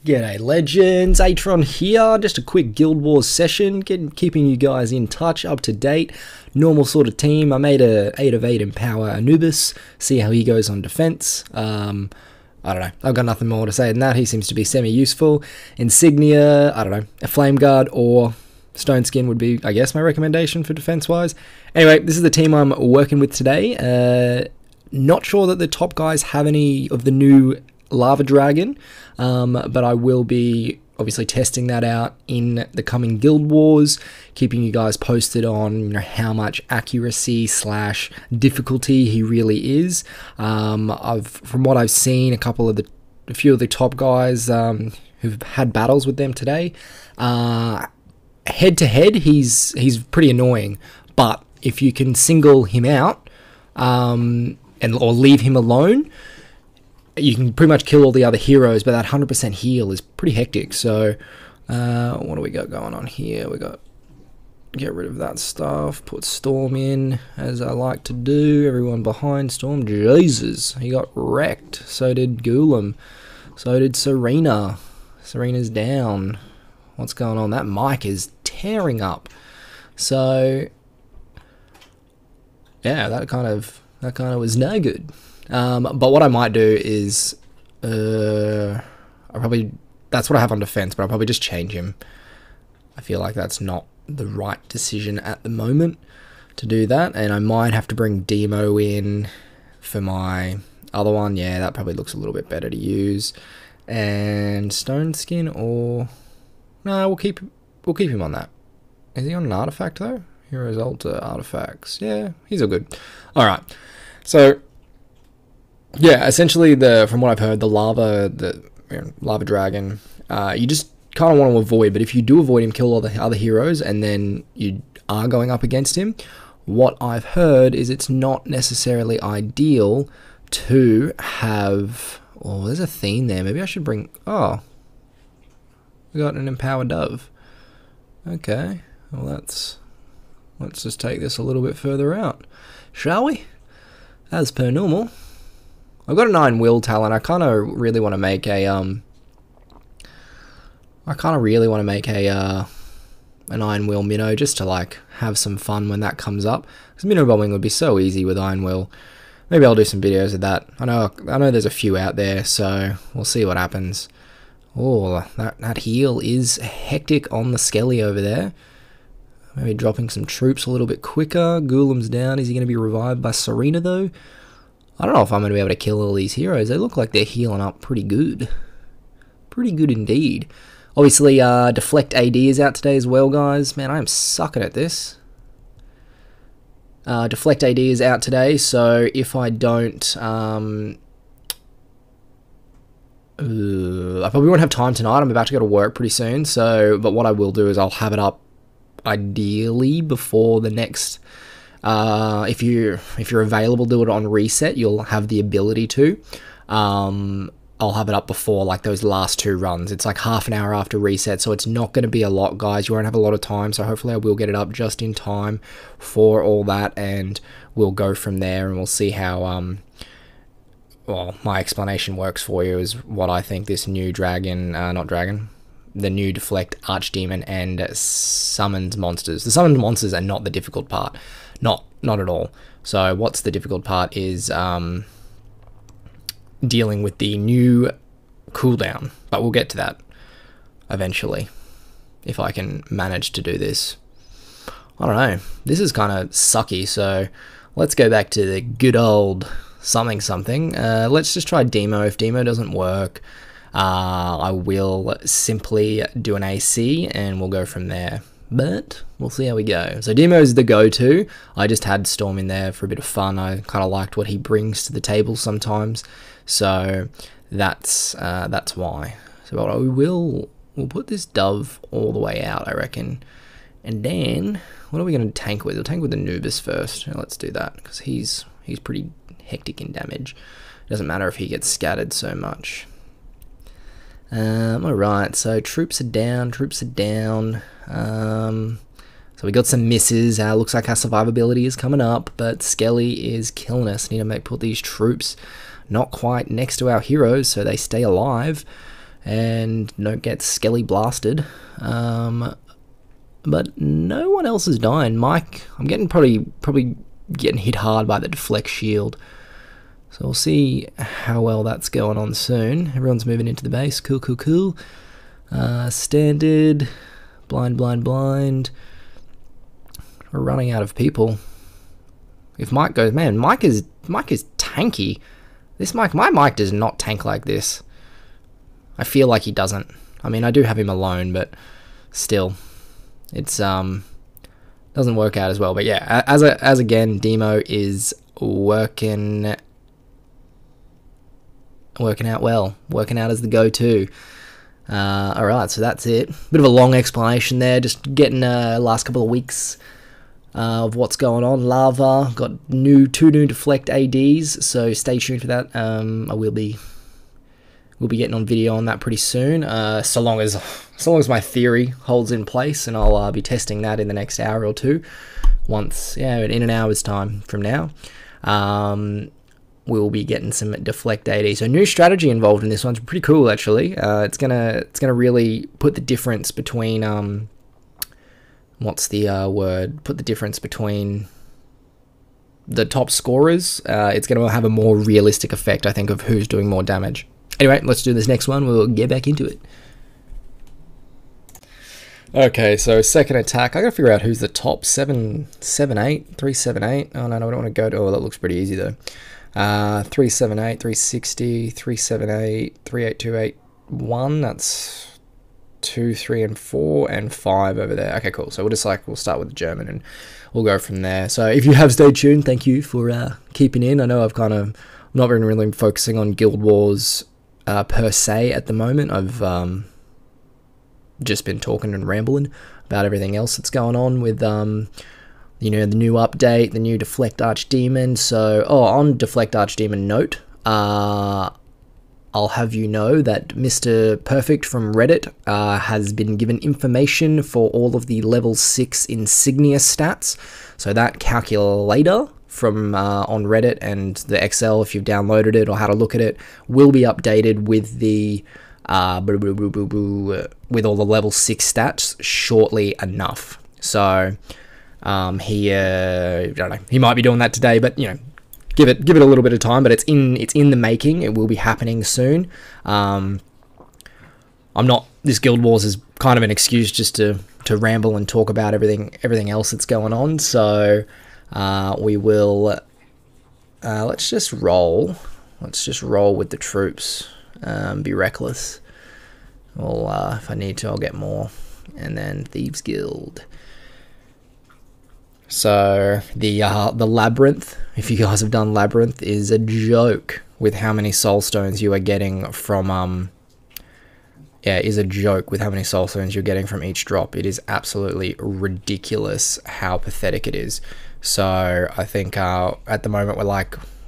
G'day legends, ATRON here, just a quick Guild Wars session, keeping you guys in touch, up to date, normal sort of team. I made a 8 of 8 Empower Anubis, see how he goes on defense. I don't know, I've got nothing more to say than that. He seems to be semi-useful. Insignia, I don't know, a Flame Guard or Stone Skin would be, I guess, my recommendation for defense-wise. Anyway, this is the team I'm working with today. Not sure that the top guys have any of the new Lava Dragon, but I will be obviously testing that out in the coming Guild Wars, keeping you guys posted on how much accuracy / difficulty he really is. From what I've seen, a few of the top guys who've had battles with them today, head to head, he's pretty annoying. But if you can single him out or leave him alone, you can pretty much kill all the other heroes, but that 100% heal is pretty hectic. So, what do we got going on here? We got get rid of that stuff, put Storm in, as I like to do. Everyone behind Storm. Jesus, he got wrecked. So did Ghoulam. So did Serena. Serena's down. What's going on? That mic is tearing up. So, yeah, that kind of was no good. But what I might do is, that's what I have on defense, but I'll probably just change him. I feel like that's not the right decision at the moment to do that, and I might have to bring Demo in for my other one. Yeah, that probably looks a little bit better to use. And Stone Skin, or no, we'll keep him on that. Is he on an artifact though? Heroes Altar artifacts. Yeah, he's all good. All right, so. Yeah, essentially, from what I've heard, the Lava Dragon, you just kind of want to avoid. But if you do avoid him, kill all the other heroes, and then you are going up against him, what I've heard is it's not necessarily ideal to have. Oh, there's a theme there. Maybe I should bring. Oh, we got an Empowered Dove. Okay, well let's just take this a little bit further out, shall we? As per normal. I've got a 9 will talent. I kind of really want to make a an Iron Will Minnow, just to like have some fun when that comes up. Because Minnow bombing would be so easy with Iron Will. Maybe I'll do some videos of that. I know there's a few out there, so we'll see what happens. Oh, that heal is hectic on the Skelly over there. Maybe dropping some troops a little bit quicker. Ghoulam's down. Is he going to be revived by Serena though? I don't know if I'm going to be able to kill all these heroes. They look like they're healing up pretty good. Pretty good indeed. Obviously, Deflect AD is out today as well, guys. Man, I am sucking at this. Deflect AD is out today, so if I don't... I probably won't have time tonight. I'm about to go to work pretty soon. But what I will do is I'll have it up ideally before the next... if you're available, do it on reset. You'll have the ability to. I'll have it up before like those last 2 runs. It's like half an hour after reset, so it's not going to be a lot, guys. You won't have a lot of time, so hopefully I will get it up just in time for all that, and we'll go from there, and we'll see how well, my explanation works for you is what I think this new the new Deflect Archdemon and Summons monsters. The Summons monsters are not the difficult part. Not at all. So what's the difficult part is dealing with the new cooldown. But we'll get to that eventually, if I can manage to do this. I don't know. This is kind of sucky, so let's go back to the good old something. Let's just try Demo. If Demo doesn't work, I will simply do an AC and we'll go from there. But we'll see how we go. So Demo's the go-to. I just had Storm in there for a bit of fun. I kind of liked what he brings to the table sometimes. So that's why. So we'll put this Dove all the way out, I reckon. And then what are we going to tank with? We'll tank with Anubis first. Let's do that because he's pretty hectic in damage. Doesn't matter if he gets scattered so much. Alright, so troops are down. So we got some misses. Looks like our survivability is coming up, but Skelly is killing us. Need to put these troops not quite next to our heroes so they stay alive. and don't get skelly blasted. But no one else is dying. Mike, I'm getting probably getting hit hard by the deflect shield. So we'll see how well that's going on soon. Everyone's moving into the base. Cool, cool, cool. Standard. Blind, blind, blind. We're running out of people. If Mike goes, man, Mike is tanky. My Mike does not tank like this. I feel like he doesn't. I mean, I do have him alone, but still, it's doesn't work out as well. But yeah, as again, Demo is working out well, working out as the go-to. All right, so that's it. Bit of a long explanation there, just getting last couple of weeks of what's going on. Lava got two new Deflect ADs, so stay tuned for that. We'll be getting on video on that pretty soon. So long as my theory holds in place, and I'll be testing that in the next hour or two. In an hour's time from now. We'll be getting some Deflect AD. So new strategy involved in this one's pretty cool actually. It's gonna really put the difference between what's the word? Put the difference between the top scorers. It's gonna have a more realistic effect, I think, of who's doing more damage. Anyway, let's do this next one. We'll get back into it. Okay, so second attack. I gotta figure out who's the top 778, 378. Oh no, I don't want to go to. Oh, that looks pretty easy though. 378, 360, 378, 3828, 1. That's 2, 3, and 4, and 5 over there. Okay, cool. So we'll start with the German and we'll go from there. So if you have stayed tuned, thank you for keeping in. I know I've kind of not been really focusing on Guild Wars per se at the moment. I've just been talking and rambling about everything else that's going on with the new update, the new Deflect Archdemon. So, on Deflect Archdemon note, I'll have you know that Mr. Perfect from Reddit has been given information for all of the level 6 insignia stats. So that calculator from on Reddit and the Excel, if you've downloaded it or how to look at it, will be updated with the with all the level 6 stats shortly enough. So he I don't know, he might be doing that today, but give it a little bit of time. But it's in the making. It will be happening soon. This Guild Wars is kind of an excuse just to ramble and talk about everything else that's going on. So we will let's just roll with the troops. Be reckless. Well, if I need to, I'll get more. And then Thieves Guild. So the Labyrinth, if you guys have done Labyrinth, is a joke with how many soul stones you are getting from is a joke with how many soul stones you're getting from each drop. It is absolutely ridiculous how pathetic it is. So I think at the moment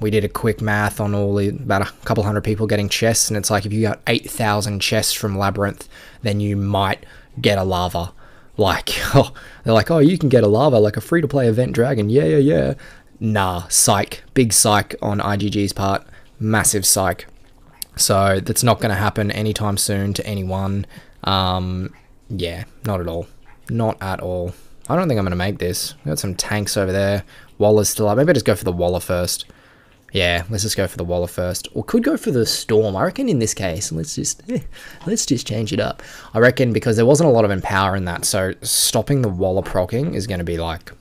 we did a quick math on about a couple hundred people getting chests, and it's like if you got 8,000 chests from Labyrinth, then you might get a lava. They're like, oh, you can get a lava, like a free-to-play event dragon. Yeah. Nah, psych. Big psych on IGG's part. Massive psych. So that's not going to happen anytime soon to anyone. Yeah, not at all. Not at all. I don't think I'm going to make this. We've got some tanks over there. Waller's still up. Maybe I just go for the Waller first. Yeah, let's just go for the Waller first. Or could go for the Storm. I reckon in this case, let's just change it up. I reckon because there wasn't a lot of Empower in that, so stopping the Waller proccing is going to be like...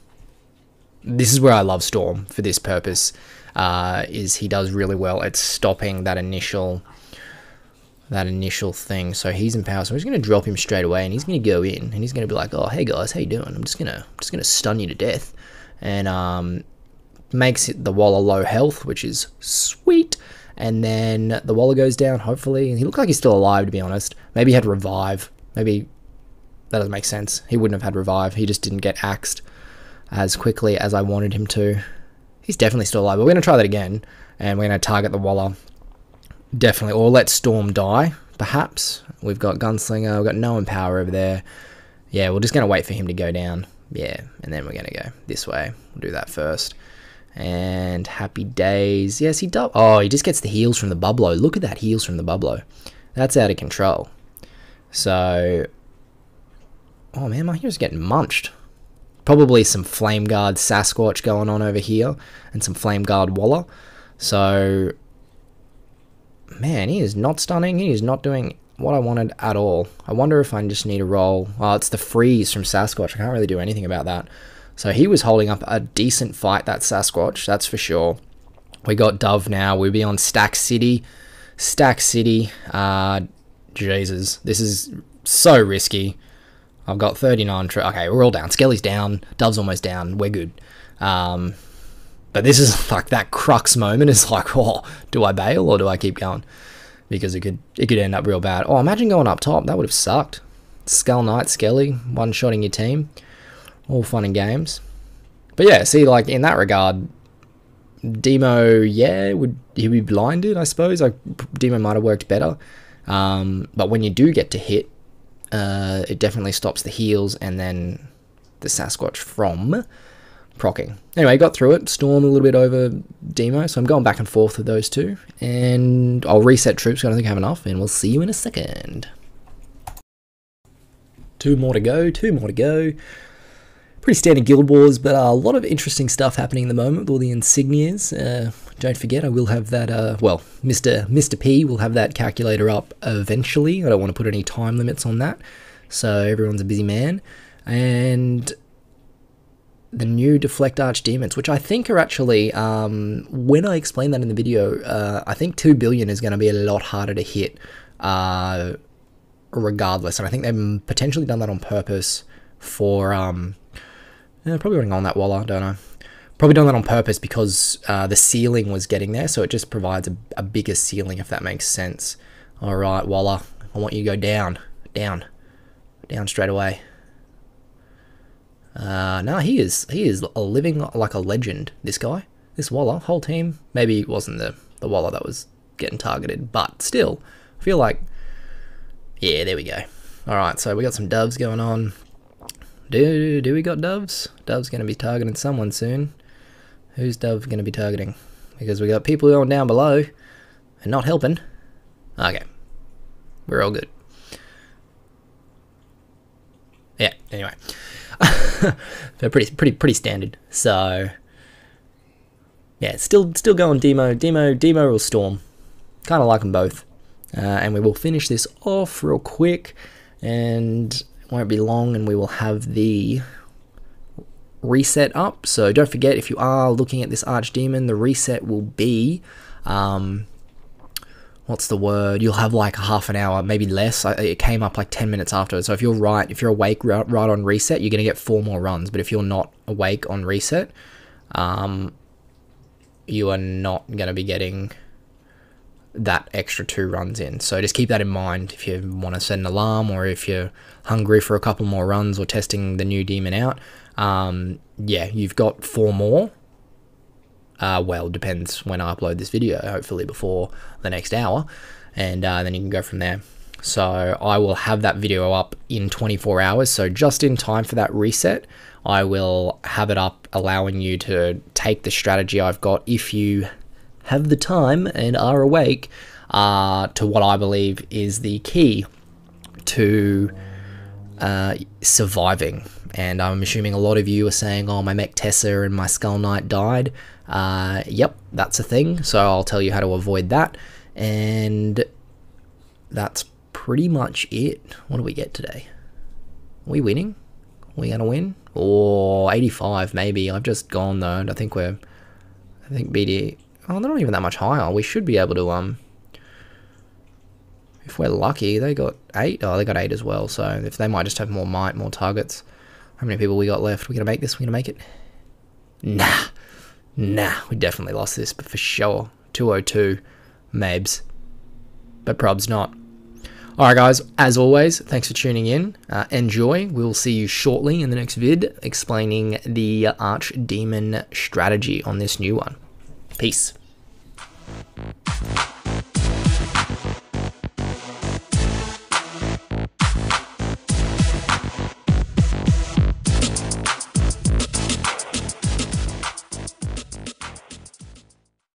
This is where I love Storm for this purpose, is he does really well at stopping that initial thing. So he's Empowered, so I'm just going to drop him straight away, and he's going to go in, and he's going to be like, oh, hey guys, how you doing? I'm just gonna stun you to death. And makes it the Waller low health, which is sweet. And then the Waller goes down, hopefully. And he looked like he's still alive, to be honest. Maybe he had Revive. Maybe that doesn't make sense. He wouldn't have had Revive. He just didn't get axed as quickly as I wanted him to. He's definitely still alive. But we're going to try that again. And we're going to target the Waller. Definitely. Or let Storm die, perhaps. We've got Gunslinger. We've got no Empower over there. Yeah, we're just going to wait for him to go down. Yeah, and then we're going to go this way. We'll do that first. And happy days. Yes, he does. Oh, he just gets the heals from the Bublo. Look at that heals from the Bublo. That's out of control. So, oh man, my hero's getting munched. Probably some Flame Guard Sasquatch going on over here, and some Flame Guard Waller. So, man, he is not stunning. He is not doing what I wanted at all. I wonder if I just need to roll. Oh, it's the freeze from Sasquatch. I can't really do anything about that. So he was holding up a decent fight, that Sasquatch, that's for sure. We got Dove now. We'll be on Stack City. Stack City. Jesus, this is so risky. I've got 39. Okay, we're all down. Skelly's down. Dove's almost down. We're good. But this is like that crux moment. Is like, oh, do I bail or do I keep going? Because it could end up real bad. Oh, imagine going up top. That would have sucked. Skull Knight, Skelly, one-shotting your team. All fun and games. But yeah, see, like in that regard, Demo, yeah, he be blinded, I suppose. Like Demo might have worked better. But when you do get to hit, it definitely stops the heals and then the Sasquatch from proccing. Anyway, got through it. Storm a little bit over Demo, so I'm going back and forth with those two. And I'll reset troops, I don't think I have enough, and we'll see you in a second. Two more to go. Pretty standard Guild Wars, but a lot of interesting stuff happening at the moment with all the insignias. Don't forget, I will have that, well, Mr. P will have that calculator up eventually. I don't want to put any time limits on that, so everyone's a busy man. And the new Deflect Archdemons, which I think are actually, when I explain that in the video, I think 2 billion is going to be a lot harder to hit, regardless. And I think they've potentially done that on purpose for, probably running on that Waller, don't I? Probably done that on purpose because the ceiling was getting there, so it just provides a bigger ceiling, if that makes sense. Alright, Waller, I want you to go down straight away. No, he is living like a legend, this guy. This Waller, whole team. Maybe it wasn't the Waller that was getting targeted, but still, I feel like, yeah, there we go. Alright, so we got some doves going on. Do we got doves? Dove's going to be targeting someone soon. Who's Dove going to be targeting? Because we got people going down below and not helping. Okay, we're all good. Yeah. Anyway, they're pretty standard. So yeah, still going Demo or Storm. Kind of like them both. And we will finish this off real quick, and won't be long, and we will have the reset up. So don't forget, if you are looking at this Archdemon, the reset will be what's the word, you'll have like half an hour, maybe less. It came up like 10 minutes after. So if you're awake right on reset, you're gonna get 4 more runs. But if you're not awake on reset, you are not gonna be getting that extra 2 runs in. So just keep that in mind if you want to set an alarm, or if you're hungry for a couple more runs or testing the new demon out. Yeah, you've got 4 more. Well, depends when I upload this video, hopefully before the next hour, and then you can go from there. So I will have that video up in 24 hours, so just in time for that reset, I will have it up, allowing you to take the strategy I've got, if you have the time and are awake, to what I believe is the key to surviving. And I'm assuming a lot of you are saying, oh, my Mech Tessa and my Skull Knight died. Yep, that's a thing, so I'll tell you how to avoid that. And that's pretty much it. What do we get today? Are we winning? Are we gonna win? Or 85 maybe. I've just gone though. I think BD, oh, they're not even that much higher. We should be able to, if we're lucky, they got 8. Oh, they got 8 as well. So if they might just have more might, more targets. How many people we got left? We're gonna make this. We're gonna make it. Nah, we definitely lost this, but for sure. 202 Mabs, but prob's not. Alright guys, as always, thanks for tuning in. Enjoy. We'll see you shortly in the next vid explaining the Archdemon strategy on this new one. Peace.